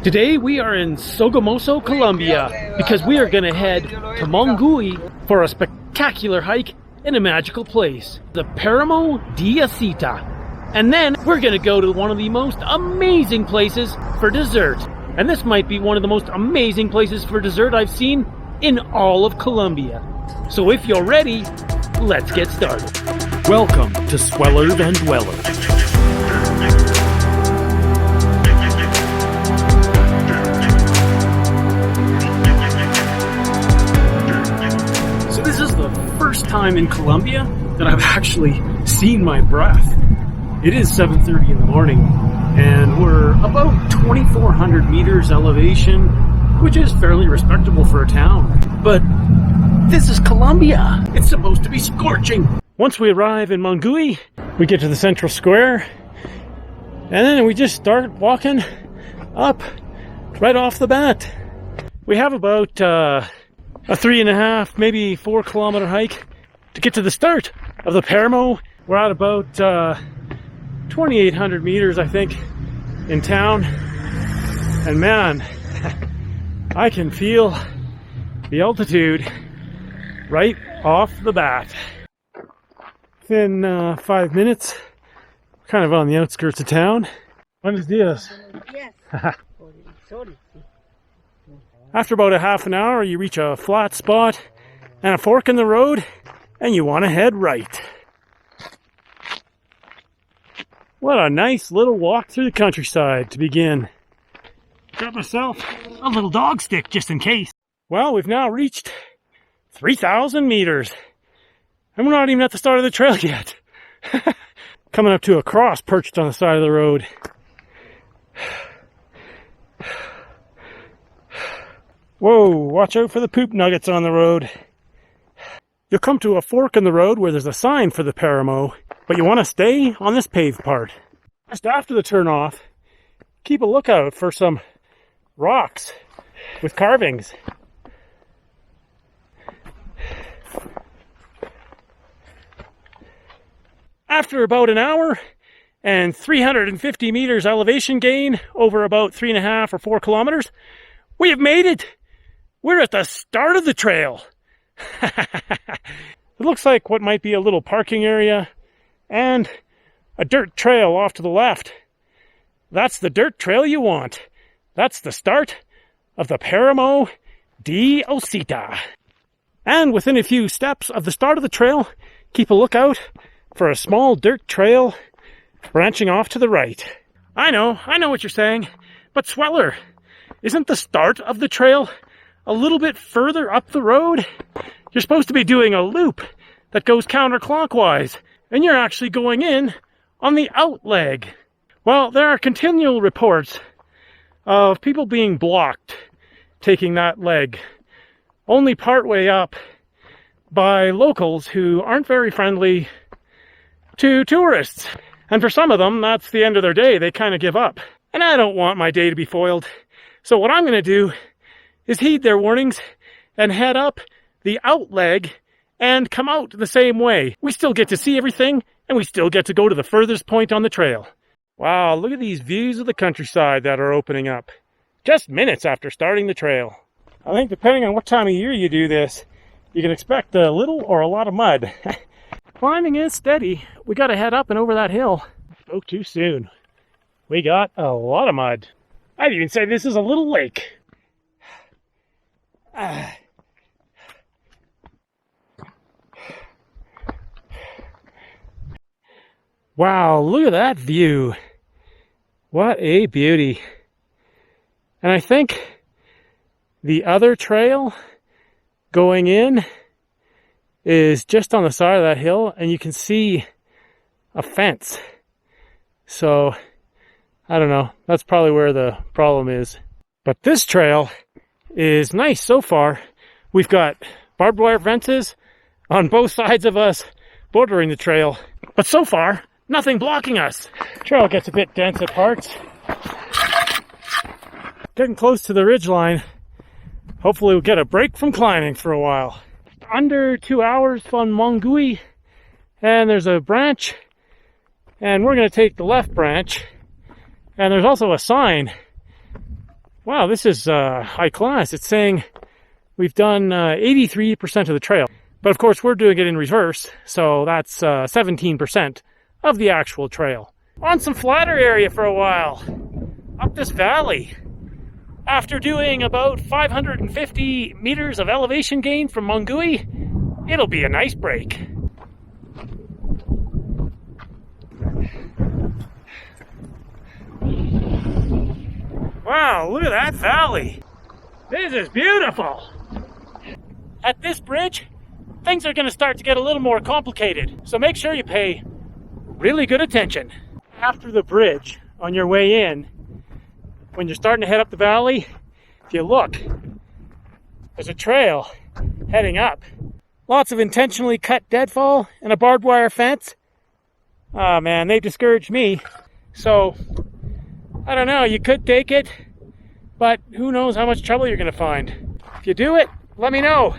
Today we are in Sogamoso, Colombia, because we are going to head to Mongui for a spectacular hike in a magical place, the Paramo de Acita. And then we're going to go to one of the most amazing places for dessert. And this might be one of the most amazing places for dessert I've seen in all of Colombia. So if you're ready, let's get started. Welcome to Sweller Than Dweller. So this is the first time in Colombia that I've actually seen my breath. It is 7:30 in the morning and we're about 2,400 meters elevation, which is fairly respectable for a town. But this is Colombia. It's supposed to be scorching. Once we arrive in Mongui, we get to the central square and then we just start walking up right off the bat. We have about a 3.5, maybe 4 kilometer hike to get to the start of the Paramo. We're at about 2,800 meters, I think, in town. And man, I can feel the altitude right off the bat. Within 5 minutes, kind of on the outskirts of town. Buenos dias. After about a half an hour, you reach a flat spot and a fork in the road, and you want to head right. What a nice little walk through the countryside to begin. Got myself a little dog stick just in case. Well, we've now reached 3,000 meters. And we're not even at the start of the trail yet. Coming up to a cross perched on the side of the road. Whoa, watch out for the poop nuggets on the road. You'll come to a fork in the road where there's a sign for the Paramo, but you want to stay on this paved part. Just after the turnoff, keep a lookout for some rocks with carvings. After about an hour and 350 meters elevation gain over about 3.5 or 4 kilometers, we have made it. We're at the start of the trail. It looks like what might be a little parking area and a dirt trail off to the left. That's the dirt trail you want. That's the start of the Paramo de Acita. And within a few steps of the start of the trail, keep a lookout for a small dirt trail branching off to the right. I know what you're saying, but Sweller, isn't the start of the trail a little bit further up the road? You're supposed to be doing a loop that goes counterclockwise, and you're actually going in on the out leg. Well, there are continual reports of people being blocked taking that leg only partway up by locals who aren't very friendly to tourists. And for some of them, that's the end of their day. They kind of give up. And I don't want my day to be foiled. So what I'm going to do is heed their warnings and head up the out leg and come out the same way. We still get to see everything, and we still get to go to the furthest point on the trail. Wow, look at these views of the countryside that are opening up just minutes after starting the trail. I think depending on what time of year you do this, you can expect a little or a lot of mud. Climbing is steady. We got to head up and over that hill. Spoke too soon. We got a lot of mud. I'd even say this is a little lake. Wow, look at that view. What a beauty. And I think the other trail going in is just on the side of that hill, and you can see a fence. So, I don't know. That's probably where the problem is. But this trail is nice so far. We've got barbed wire fences on both sides of us bordering the trail. But so far, nothing blocking us. Trail gets a bit dense at parts. Getting close to the ridgeline. Hopefully we'll get a break from climbing for a while. Under 2 hours from Mongui, and there's a branch, and we're going to take the left branch, and there's also a sign Wow, this is high class. It's saying we've done 83% of the trail. But of course, we're doing it in reverse, so that's 17% of the actual trail. On some flatter area for a while, up this valley. After doing about 550 meters of elevation gain from Mongui, it'll be a nice break. Wow, look at that valley. This is beautiful. At this bridge, things are going to start to get a little more complicated, so make sure you pay really good attention. After the bridge, on your way in, when you're starting to head up the valley, if you look, there's a trail heading up. Lots of intentionally cut deadfall and a barbed wire fence. Oh man, they discouraged me. So, I don't know, you could take it, but who knows how much trouble you're going to find. If you do it, let me know.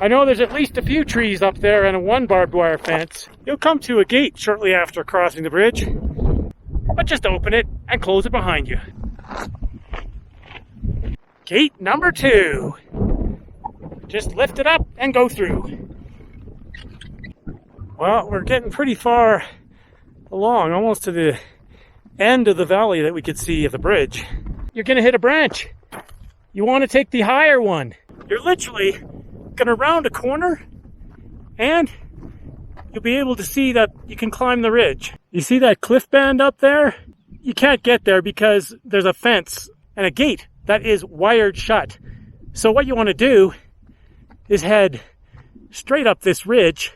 I know there's at least a few trees up there and one barbed wire fence. You'll come to a gate shortly after crossing the bridge, but just open it and close it behind you. Gate number 2. Just lift it up and go through. Well, we're getting pretty far along, almost to the end of the valley that we could see of the bridge. You're going to hit a branch. You want to take the higher one. You're literally going to round a corner and you'll be able to see that you can climb the ridge. You see that cliff band up there? You can't get there because there's a fence and a gate that is wired shut. So what you want to do is head straight up this ridge.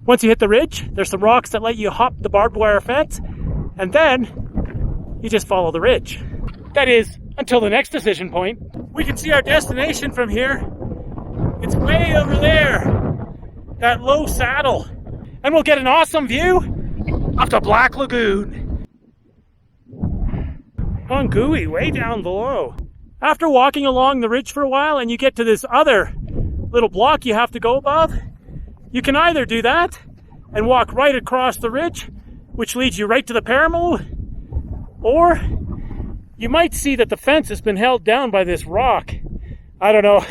Once you hit the ridge, there's some rocks that let you hop the barbed wire fence, and then you just follow the ridge. That is, until the next decision point. We can see our destination from here. It's way over there, that low saddle. And we'll get an awesome view of the Black Lagoon. Mongui, way down below. After walking along the ridge for a while and you get to this other little block you have to go above, you can either do that and walk right across the ridge, which leads you right to the Paramo, or you might see that the fence has been held down by this rock. I don't know,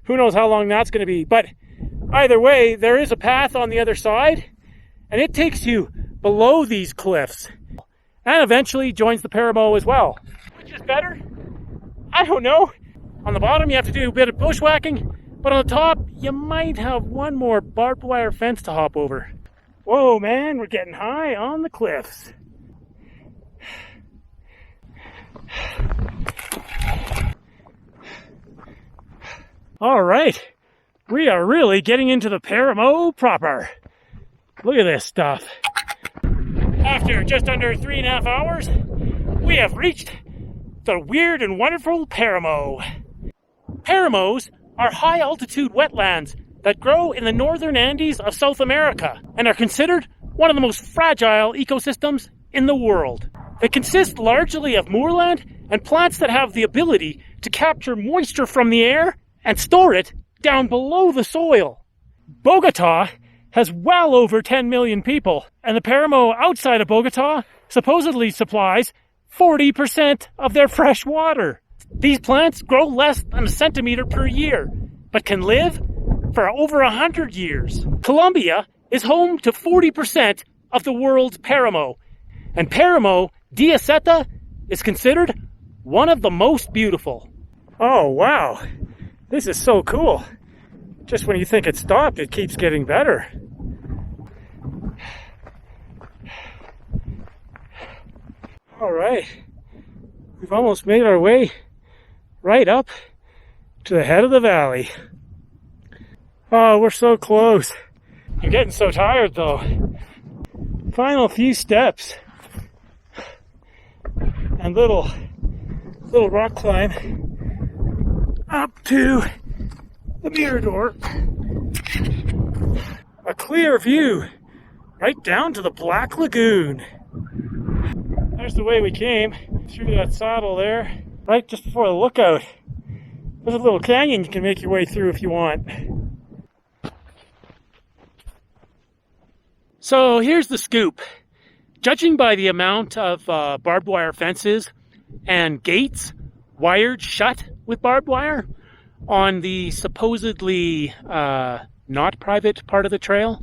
who knows how long that's going to be, but either way, there is a path on the other side, and it takes you below these cliffs, and eventually joins the Paramo as well. Which is better? I don't know. On the bottom, you have to do a bit of bushwhacking, but on the top, you might have one more barbed wire fence to hop over. Whoa, man, we're getting high on the cliffs. All right, we are really getting into the Paramo proper. Look at this stuff. After just under 3.5 hours, we have reached the weird and wonderful Paramo. Paramos are high-altitude wetlands that grow in the northern Andes of South America and are considered one of the most fragile ecosystems in the world. They consist largely of moorland and plants that have the ability to capture moisture from the air and store it down below the soil. Bogota has well over 10 million people, and the Paramo outside of Bogota supposedly supplies 40% of their fresh water. These plants grow less than a centimeter per year, but can live for over 100 years. Colombia is home to 40% of the world's Paramo, and Paramo Dioseta is considered one of the most beautiful. Oh wow, this is so cool. Just when you think it stopped, it keeps getting better. All right, we've almost made our way right up to the head of the valley. Oh, we're so close. I'm getting so tired though. Final few steps and little rock climb up to the Mirador. A clear view right down to the Black Lagoon. There's the way we came, through that saddle there, right just before the lookout. There's a little canyon you can make your way through if you want. So here's the scoop. Judging by the amount of barbed wire fences and gates wired shut with barbed wire on the supposedly not private part of the trail.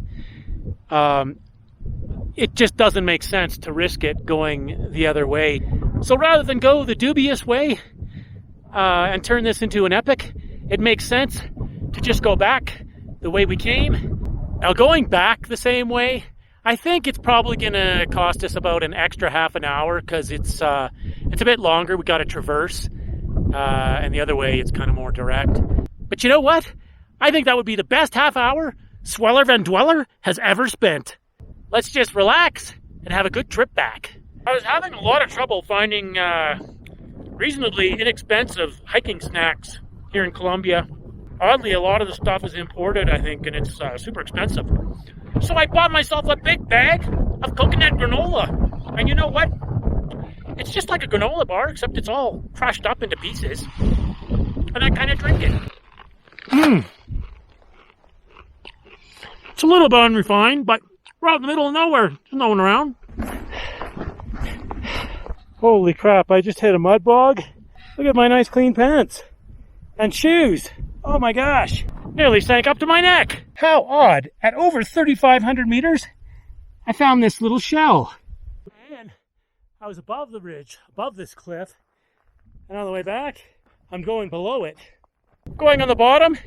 It just doesn't make sense to risk it going the other way. So rather than go the dubious way and turn this into an epic, it makes sense to just go back the way we came. Now, going back the same way, I think it's probably going to cost us about an extra half an hour because it's a bit longer. We got to traverse, and the other way it's kind of more direct. But you know what? I think that would be the best half hour Sweller Van Dweller has ever spent. Let's just relax and have a good trip back. I was having a lot of trouble finding reasonably inexpensive hiking snacks here in Colombia. Oddly, a lot of the stuff is imported, I think, and it's super expensive. So I bought myself a big bag of coconut granola. And you know what? It's just like a granola bar, except it's all crushed up into pieces. And I kind of drink it. It's a little bit unrefined, but we're out in the middle of nowhere. There's no one around. Holy crap, I just hit a mud bog. Look at my nice clean pants. And shoes. Oh my gosh. Nearly sank up to my neck. How odd. At over 3,500 meters, I found this little shell. And I was above the ridge, above this cliff. And on the way back, I'm going below it. Going on the bottom,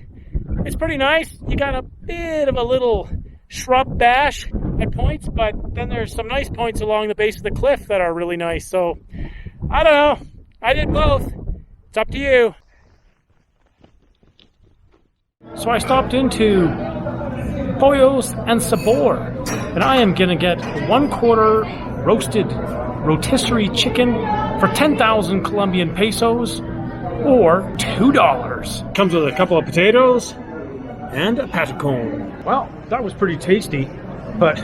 it's pretty nice. You got a bit of a little shrub bash at points, but then there's some nice points along the base of the cliff that are really nice. So, I don't know. I did both. It's up to you. So I stopped into Pollos and Sabor, and I am gonna get 1/4 roasted rotisserie chicken for 10,000 Colombian pesos, or $2. Comes with a couple of potatoes and a patacon. Well, that was pretty tasty, but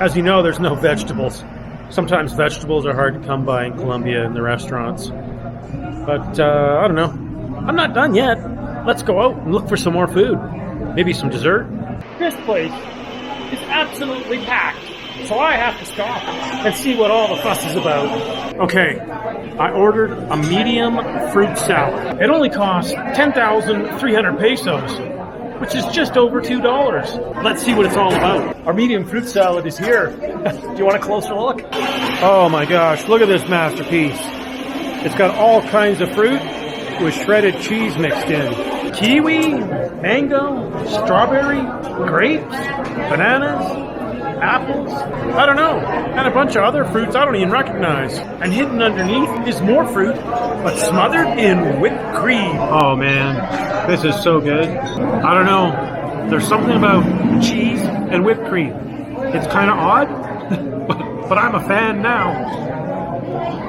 as you know, there's no vegetables. Sometimes vegetables are hard to come by in Colombia in the restaurants. But I don't know. I'm not done yet. Let's go out and look for some more food. Maybe some dessert. This place is absolutely packed, so I have to stop and see what all the fuss is about. Okay, I ordered a medium fruit salad. It only cost 10,300 pesos, which is just over $2. Let's see what it's all about. Our medium fruit salad is here. Do you want a closer look? Oh my gosh, look at this masterpiece. It's got all kinds of fruit with shredded cheese mixed in. Kiwi, mango, strawberry, grapes, bananas, apples, I don't know, and a bunch of other fruits I don't even recognize. And hidden underneath is more fruit, but smothered in whipped cream. Oh man, this is so good. I don't know, there's something about cheese and whipped cream. It's kind of odd, but I'm a fan now.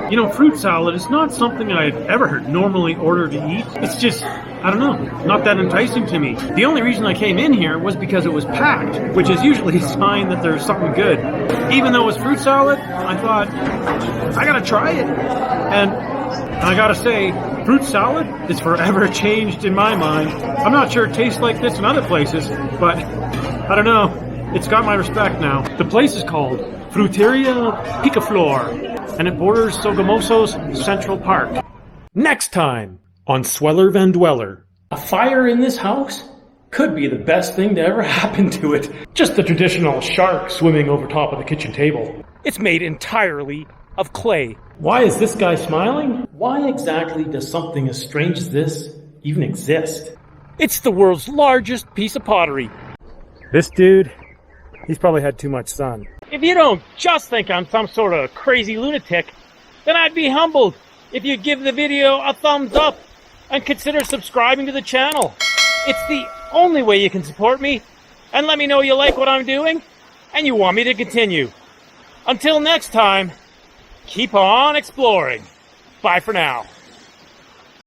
You know, fruit salad is not something I've ever normally order to eat. It's just, I don't know, not that enticing to me. The only reason I came in here was because it was packed, which is usually a sign that there's something good. Even though it was fruit salad, I thought, I gotta try it. And I gotta say, fruit salad is forever changed in my mind. I'm not sure it tastes like this in other places, but I don't know. It's got my respect now. The place is called Fruteria Picaflor, and it borders Sogamoso's Central Park. Next time on Sweller Van Dweller. A fire in this house could be the best thing to ever happen to it. Just the traditional shark swimming over top of the kitchen table. It's made entirely of clay. Why is this guy smiling? Why exactly does something as strange as this even exist? It's the world's largest piece of pottery. This dude, he's probably had too much sun. If you don't just think I'm some sort of crazy lunatic, then I'd be humbled if you'd give the video a thumbs up and consider subscribing to the channel. It's the only way you can support me and let me know you like what I'm doing and you want me to continue. Until next time, keep on exploring. Bye for now.